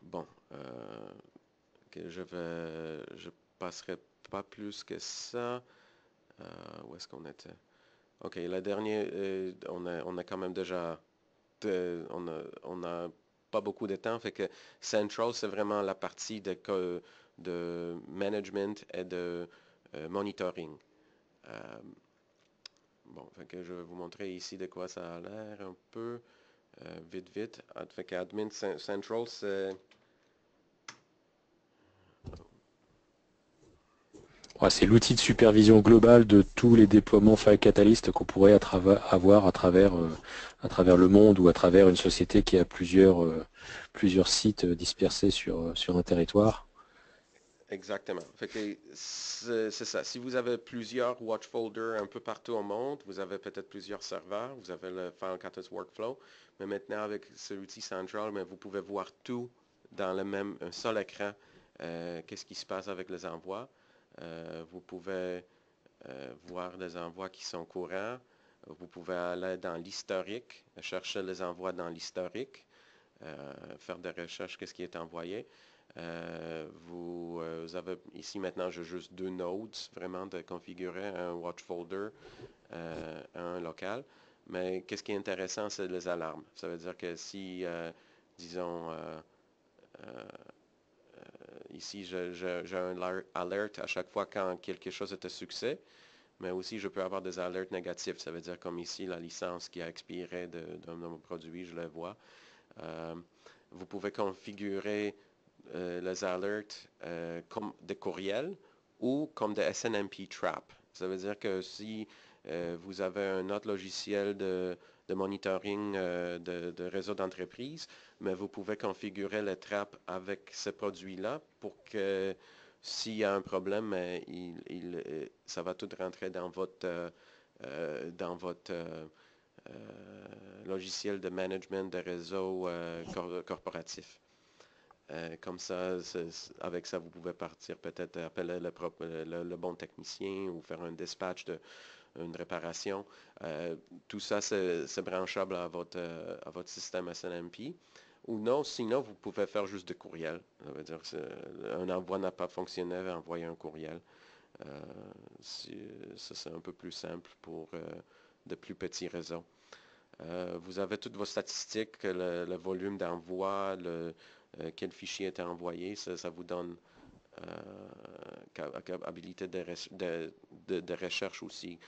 Bon, je passerai pas plus que ça. Où est-ce qu'on était? OK, la dernière, on a quand même déjà, on a pas beaucoup de temps, fait que Central, c'est vraiment la partie de management et de monitoring. Bon, fait que je vais vous montrer ici de quoi ça a l'air un peu, vite. Fait que Admin Central, c'est... Ouais, c'est l'outil de supervision globale de tous les déploiements File Catalyst qu'on pourrait avoir à travers le monde ou à travers une société qui a plusieurs sites dispersés sur un territoire. Exactement. Fait que c'est ça. Si vous avez plusieurs watch folders un peu partout au monde, vous avez peut-être plusieurs serveurs, vous avez le File Catalyst Workflow, mais maintenant avec celui-ci Central, mais vous pouvez voir tout dans un seul écran. Qu'est-ce qui se passe avec les envois? Vous pouvez voir les envois qui sont courants. Vous pouvez aller dans l'historique, chercher les envois dans l'historique, faire des recherches, qu'est-ce qui est envoyé. Vous avez ici maintenant, j'ai juste deux nodes vraiment de configurer, un watch folder, un local. Mais qu'est-ce qui est intéressant, c'est les alarmes. Ça veut dire que si, disons, ici, j'ai un alert à chaque fois quand quelque chose est un succès, mais aussi je peux avoir des alertes négatifs. Ça veut dire comme ici, la licence qui a expiré d'un de mon produit, je le vois. Vous pouvez configurer les alertes comme des courriels ou comme des SNMP trap. Ça veut dire que si vous avez un autre logiciel de monitoring de réseau d'entreprise, mais vous pouvez configurer les traps avec ce produit-là pour que s'il y a un problème, ça va tout rentrer dans votre logiciel de management de réseau corporatif. Comme ça, avec ça, vous pouvez partir peut-être appeler le bon technicien ou faire un dispatch une réparation. Tout ça, c'est branchable à votre système SNMP. Ou non, sinon, vous pouvez faire juste des courriels. Ça veut dire un envoi n'a pas fonctionné, envoyer un courriel. Ça, c'est un peu plus simple pour de plus petits réseaux. Vous avez toutes vos statistiques, le volume d'envoi, quel fichier est envoyé, ça vous donne habilité de recherche aussi.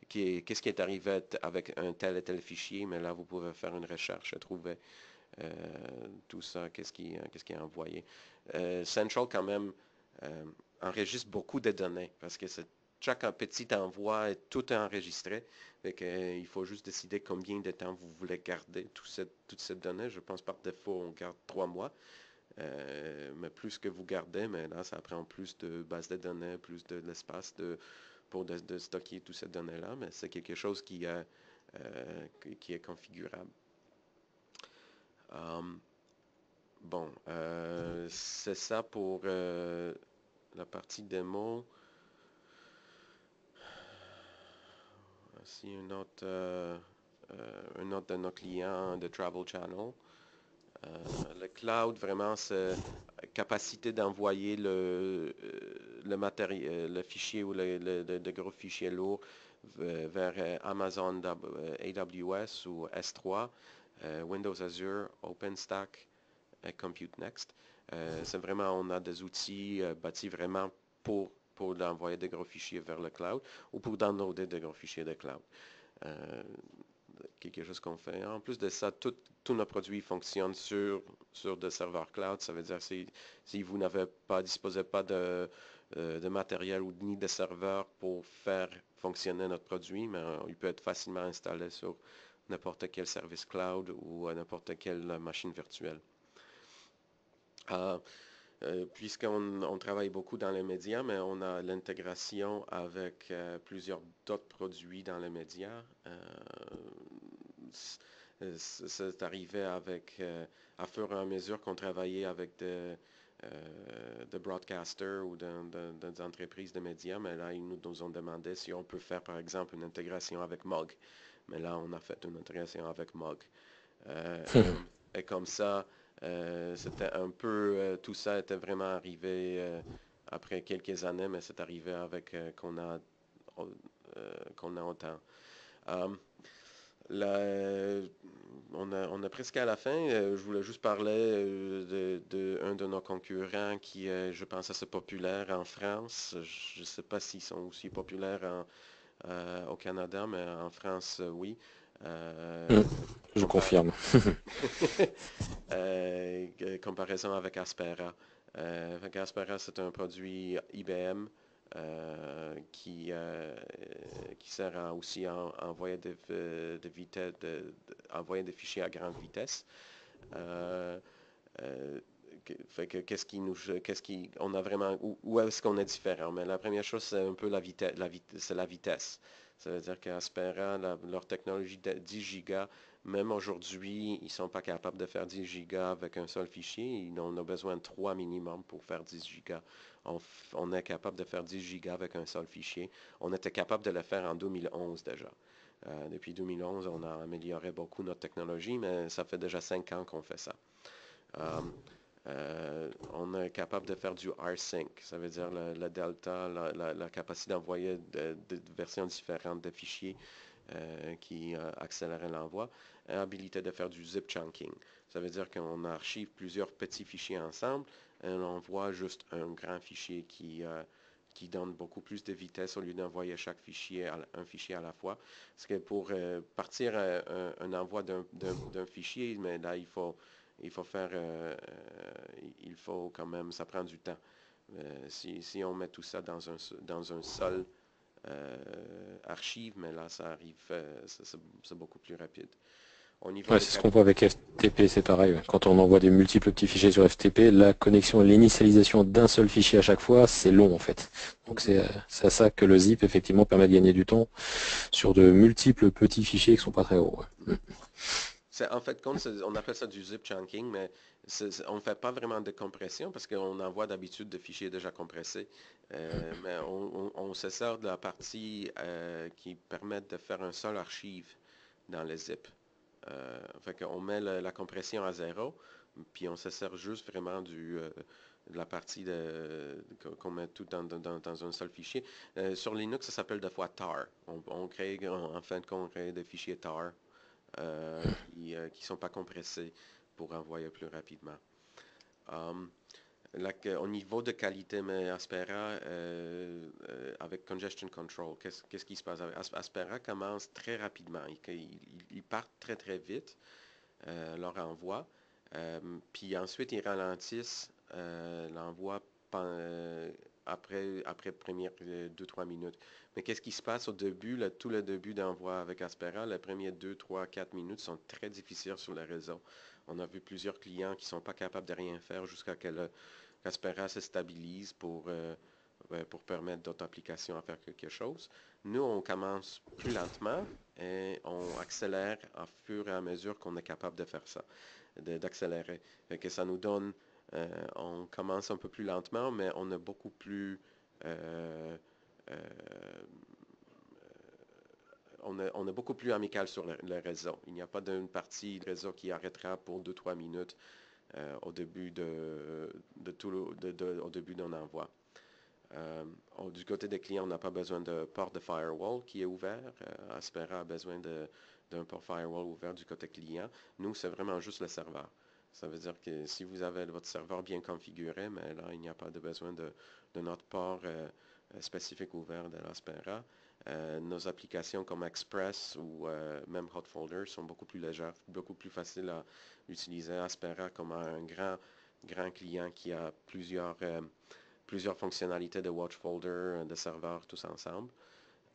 Qu'est-ce qui est arrivé avec un tel et tel fichier, mais là vous pouvez faire une recherche et trouver tout ça, qu'est-ce qui est envoyé. Central quand même enregistre beaucoup de données parce que chaque petit envoi est tout enregistré. Il faut juste décider combien de temps vous voulez garder toutes ces données. Je pense par défaut, on garde 3 mois. Mais plus que vous gardez, mais là, ça prend plus de bases de données, plus de l'espace pour de stocker toutes ces données-là. Mais c'est quelque chose qui est configurable. Bon, c'est ça pour la partie démo. Voici une autre de nos clients de Travel Channel. Le cloud, vraiment, c'est capacité d'envoyer le fichier ou le gros fichier lourd vers Amazon AWS ou S3, Windows Azure, OpenStack, Compute Next. C'est vraiment, on a des outils bâtis vraiment pour envoyer des gros fichiers vers le cloud ou pour downloader des gros fichiers de cloud. Quelque chose qu'on fait. En plus de ça, tous nos produits fonctionnent sur des serveurs cloud. Ça veut dire si vous disposez pas de matériel ou ni de serveurs pour faire fonctionner notre produit, mais il peut être facilement installé sur n'importe quel service cloud ou n'importe quelle machine virtuelle. Puisqu'on travaille beaucoup dans les médias, mais on a l'intégration avec plusieurs d'autres produits dans les médias. C'est arrivé à fur et à mesure qu'on travaillait avec de broadcasters ou d'entreprises de médias, mais là, ils nous ont demandé si on peut faire, par exemple, une intégration avec Mog. Mais là, on a fait une intégration avec Mog. Et comme ça, c'était un peu, tout ça était vraiment arrivé après quelques années, mais c'est arrivé avec qu'on a autant. Um, Là, on a presque à la fin. Je voulais juste parler de un de nos concurrents qui est, je pense, assez populaire en France. Je ne sais pas s'ils sont aussi populaires au Canada, mais en France, oui. Mm, Euh, je compar- confirme. comparaison avec Aspera. Aspera, c'est un produit IBM qui sert aussi à envoyer envoyer des fichiers à grande vitesse. Euh, euh, Fait que on a vraiment, où est-ce qu'on est différent? Mais la première chose, c'est un peu la vitesse, c'est la vitesse. Ça veut dire qu'Aspera, leur technologie de 10 gigas, même aujourd'hui, ils ne sont pas capables de faire 10 gigas avec un seul fichier. On a besoin de 3 minimum pour faire 10 gigas. On est capable de faire 10 gigas avec un seul fichier. On était capable de le faire en 2011 déjà. Depuis 2011, on a amélioré beaucoup notre technologie, mais ça fait déjà 5 ans qu'on fait ça. Euh, on est capable de faire du rsync, ça veut dire le delta, la capacité d'envoyer de versions différentes de fichiers qui accélèrent l'envoi, et habilité de faire du zip chunking. Ça veut dire qu'on archive plusieurs petits fichiers ensemble et on envoie juste un grand fichier qui donne beaucoup plus de vitesse au lieu d'envoyer chaque fichier, un fichier à la fois. Parce que pour partir un envoi d'un fichier, mais là, il faut faire, il faut quand même, ça prend du temps. Si on met tout ça dans un seul archive, mais là, ça arrive, c'est beaucoup plus rapide. Au niveau Ouais, de c'est ce qu'on voit avec FTP, c'est pareil. Ouais. Quand on envoie des multiples petits fichiers sur FTP, la connexion et l'initialisation d'un seul fichier à chaque fois, c'est long en fait. Donc c'est à ça que le zip effectivement permet de gagner du temps sur de multiples petits fichiers qui sont pas très gros. Ouais. En fait, on appelle ça du zip chunking, mais on ne fait pas vraiment de compression parce qu'on envoie d'habitude de fichiers déjà compressés. Mais on se sert de la partie qui permet de faire un seul archive dans le zip. Fait qu'on met la compression à zéro, puis on se sert juste vraiment de la partie qu'on met tout dans un seul fichier. Sur Linux, ça s'appelle des fois tar. En fin de compte, on crée des fichiers tar qui ne sont pas compressés pour envoyer plus rapidement. Um, Au niveau de qualité, mais Aspera, avec Congestion Control, qu'est-ce qui se passe? Aspera commence très rapidement. Ils partent très très vite, leur envoi, puis ensuite ils ralentissent l'envoi après première 2-3 minutes. Mais qu'est-ce qui se passe au début, tout le début d'envoi avec Aspera, les premiers 2, 3, 4 minutes sont très difficiles sur le réseau. On a vu plusieurs clients qui ne sont pas capables de rien faire jusqu'à ce que Aspera se stabilise pour permettre d'autres applications à faire quelque chose. Nous, on commence plus lentement et on accélère au fur et à mesure qu'on est capable de faire ça, d'accélérer. Que ça nous donne, on commence un peu plus lentement, mais on est beaucoup plus, euh, euh, on est beaucoup plus amical sur le réseau. Il n'y a pas d'une partie du réseau qui arrêtera pour 2-3 minutes au début au début d'un envoi. Du côté des clients, on n'a pas besoin de port de firewall qui est ouvert. Aspera a besoin d'un port firewall ouvert du côté client. Nous, c'est vraiment juste le serveur. Ça veut dire que si vous avez votre serveur bien configuré, mais là, il n'y a pas de besoin de notre port spécifique ouvert de l'Aspera. Nos applications comme Express ou même Hot Folder sont beaucoup plus légères, beaucoup plus faciles à utiliser. Aspera comme un grand client qui a plusieurs fonctionnalités de watch folder, de serveurs, tous ensemble.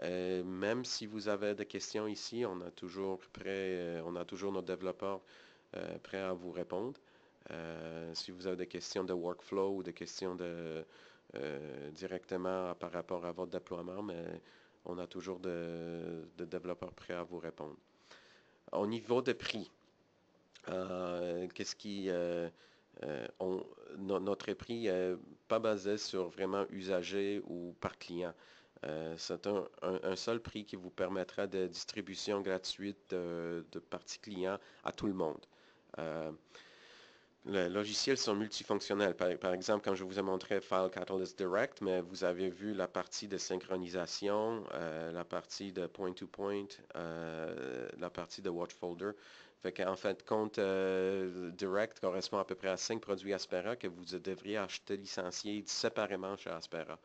Même si vous avez des questions ici, on a toujours nos développeurs prêts à vous répondre. Si vous avez des questions de workflow ou des questions directement par rapport à votre déploiement, mais on a toujours de développeurs prêts à vous répondre. Au niveau de prix, qu'est-ce qui Notre prix n'est pas basé sur vraiment usager ou par client. C'est un seul prix qui vous permettra de distribution gratuite de parties clients à tout le monde. Les logiciels sont multifonctionnels. Par exemple, quand je vous ai montré File Catalyst Direct, mais vous avez vu la partie de synchronisation, la partie de point-to-point, la partie de watch folder. Fait qu'en fait, compte Direct correspond à peu près à 5 produits Aspera que vous devriez acheter licenciés séparément chez Aspera.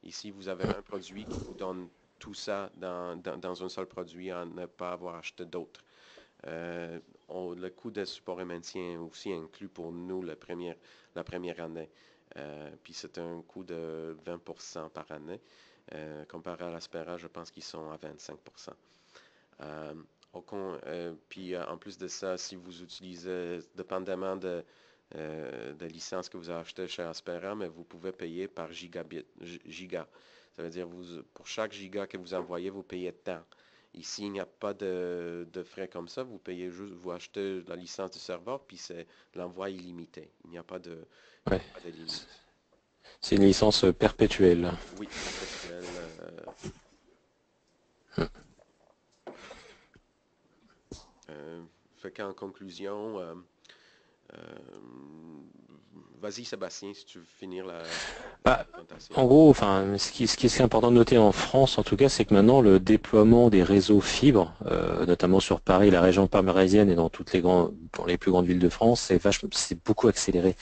Ici, vous avez un produit qui vous donne tout ça dans un seul produit, à ne pas avoir acheté d'autres. Le coût de support et maintien aussi inclus pour nous la première année. Puis c'est un coût de 20% par année. Comparé à l'Aspera, je pense qu'ils sont à 25%. Puis en plus de ça, si vous utilisez, dépendamment de licence que vous achetez chez Aspera, mais vous pouvez payer par giga. Ça veut dire pour chaque giga que vous envoyez, vous payez tant. Ici, il n'y a pas de frais comme ça. Vous payez juste, vous achetez la licence du serveur, puis c'est l'envoi illimité. Il n'y a pas de, il n'y Ouais. a pas de limite. C'est une licence perpétuelle. Oui, perpétuel. Fait qu'en conclusion, vas-y Sébastien, si tu veux finir la Bah, présentation. en gros, enfin, ce qui est important de noter en France, en tout cas, c'est que maintenant le déploiement des réseaux fibres, notamment sur Paris, la région parisienne et dans les plus grandes villes de France, c'est beaucoup accéléré.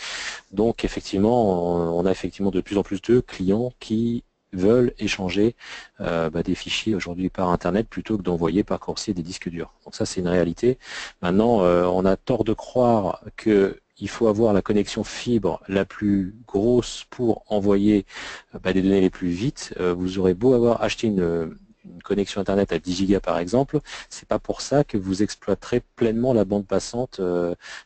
Donc, effectivement, on a effectivement de plus en plus de clients qui veulent échanger des fichiers aujourd'hui par Internet plutôt que d'envoyer par coursier des disques durs. Donc ça, c'est une réalité. Maintenant, on a tort de croire que il faut avoir la connexion fibre la plus grosse pour envoyer des données les plus vite. Vous aurez beau avoir acheté une connexion Internet à 10 gigas par exemple, c'est pas pour ça que vous exploiterez pleinement la bande passante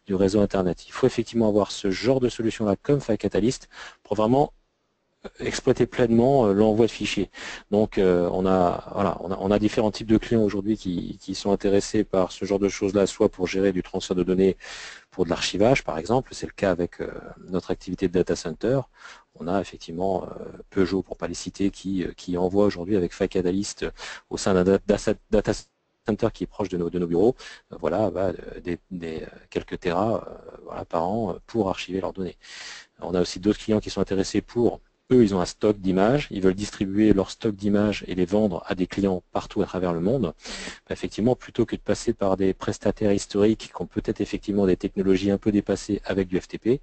du réseau Internet. Il faut effectivement avoir ce genre de solution-là comme File Catalyst pour vraiment exploiter pleinement l'envoi de fichiers. Donc on a différents types de clients aujourd'hui qui sont intéressés par ce genre de choses-là, soit pour gérer du transfert de données pour de l'archivage par exemple, c'est le cas avec notre activité de data center. On a effectivement Peugeot, pour ne pas les citer, qui envoie aujourd'hui avec File Catalyst au sein d'un data center qui est proche de nos bureaux, quelques terras par an pour archiver leurs données. On a aussi d'autres clients qui sont intéressés eux, ils ont un stock d'images, ils veulent distribuer leur stock d'images et les vendre à des clients partout à travers le monde. Effectivement, plutôt que de passer par des prestataires historiques qui ont peut-être effectivement des technologies un peu dépassées avec du FTP,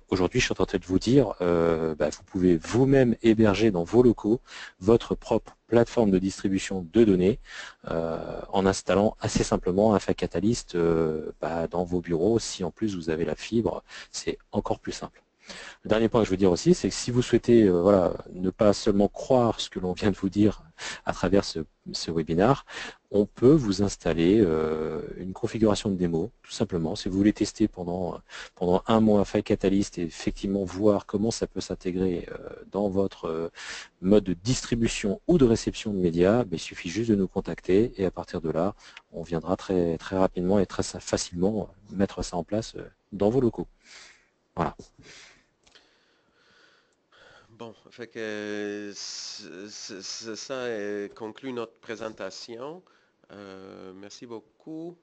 aujourd'hui, je suis en train de vous dire, vous pouvez vous-même héberger dans vos locaux votre propre plateforme de distribution de données en installant assez simplement un File Catalyst dans vos bureaux. Si en plus vous avez la fibre, c'est encore plus simple. Le dernier point que je veux dire aussi, c'est que si vous souhaitez ne pas seulement croire ce que l'on vient de vous dire à travers ce webinaire, on peut vous installer une configuration de démo, tout simplement. Si vous voulez tester pendant un mois File Catalyst et effectivement voir comment ça peut s'intégrer dans votre mode de distribution ou de réception de médias, il suffit juste de nous contacter et à partir de là, on viendra très, très rapidement et très facilement mettre ça en place dans vos locaux. Voilà. Bon, fait que ça conclut notre présentation. Merci beaucoup.